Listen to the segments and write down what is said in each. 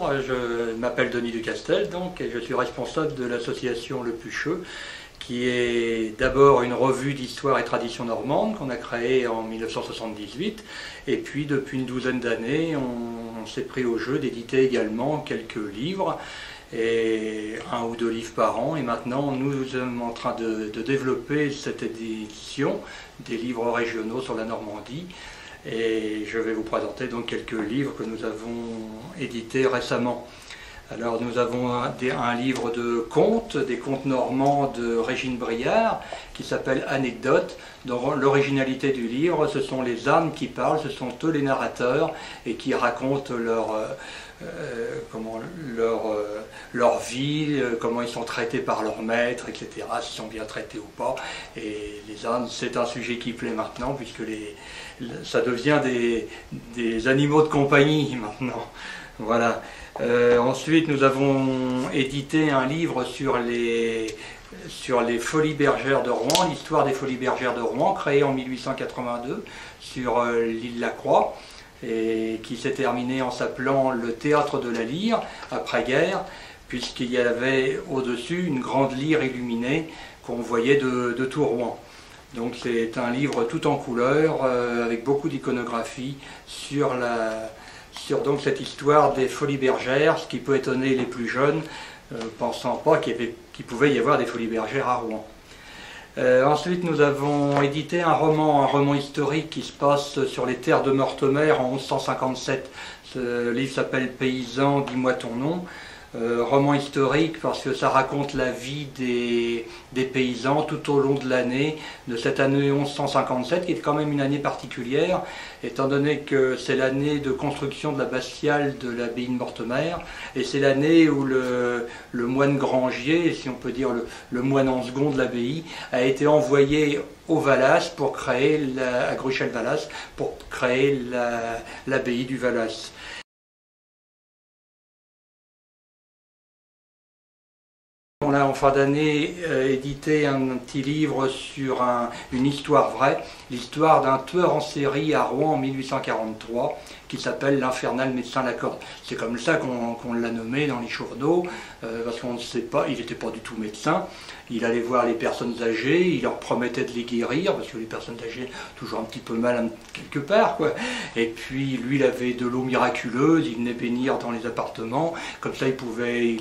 Bonjour, je m'appelle Denis Ducastel donc, et je suis responsable de l'association Le Pucheux, qui est d'abord une revue d'histoire et tradition normande qu'on a créée en 1978, et puis depuis une douzaine d'années on s'est pris au jeu d'éditer également quelques livres, et un ou deux livres par an, et maintenant nous sommes en train de développer cette édition des livres régionaux sur la Normandie. Et je vais vous présenter donc quelques livres que nous avons édités récemment. Alors nous avons un livre de contes, des contes normands de Régine Briard, qui s'appelle Anecdotes. Dont l'originalité du livre, ce sont les ânes qui parlent, ce sont eux les narrateurs, et qui racontent leur vie, comment ils sont traités par leur maître, etc., s'ils sont bien traités ou pas. Et les ânes, c'est un sujet qui plaît maintenant, puisque ça devient des animaux de compagnie maintenant. Voilà. Ensuite, nous avons édité un livre sur les Folies Bergères de Rouen, l'histoire des Folies Bergères de Rouen, créée en 1882 sur l'île Lacroix, et qui s'est terminé en s'appelant le Théâtre de la Lyre, après-guerre, puisqu'il y avait au-dessus une grande lyre illuminée qu'on voyait de tout Rouen. Donc c'est un livre tout en couleur, avec beaucoup d'iconographie sur donc cette histoire des Folies Bergères, ce qui peut étonner les plus jeunes, pensant pas qu'il pouvait y avoir des Folies Bergères à Rouen. Ensuite, nous avons édité un roman historique qui se passe sur les terres de Meurthe-Mer en 1157. Ce livre s'appelle « Paysan, dis-moi ton nom ». Roman historique parce que ça raconte la vie des paysans tout au long de l'année, de cette année 1157, qui est quand même une année particulière, étant donné que c'est l'année de construction de la bastide de l'abbaye de Meurthe-Mer, et c'est l'année où le moine Grangier, si on peut dire le moine en second de l'abbaye, a été envoyé au Valas pour créer, à Gruchel-Valas, pour créer l'abbaye du Valas. On a en fin d'année édité un petit livre sur une histoire vraie, l'histoire d'un tueur en série à Rouen en 1843, qui s'appelle l'Infernal Médecin Lacorde. C'est comme ça qu'on l'a nommé dans les journaux, parce qu'on ne sait pas, il n'était pas du tout médecin. Il allait voir les personnes âgées, il leur promettait de les guérir, parce que les personnes âgées ont toujours un petit peu mal quelque part, quoi. Et puis lui, il avait de l'eau miraculeuse, il venait bénir dans les appartements, comme ça il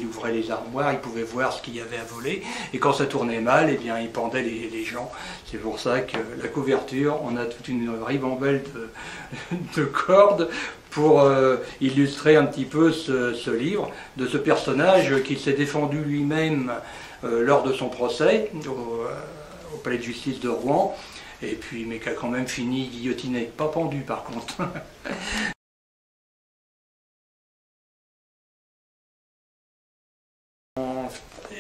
ouvrait les armoires, il pouvait voir ce qu'il y avait à voler, et quand ça tournait mal, eh bien il pendait les gens. C'est pour ça que la couverture, on a toute une ribambelle de cordes pour illustrer un petit peu ce livre, de ce personnage qui s'est défendu lui-même lors de son procès au palais de justice de Rouen, et puis mais qui a quand même fini guillotiné, pas pendu par contre.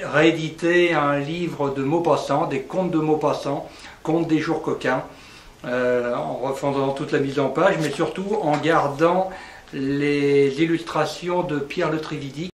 Réédité un livre de Maupassant, des contes de Maupassant, contes des jours coquins, en refondant toute la mise en page, mais surtout en gardant les illustrations de Pierre Le Trividi.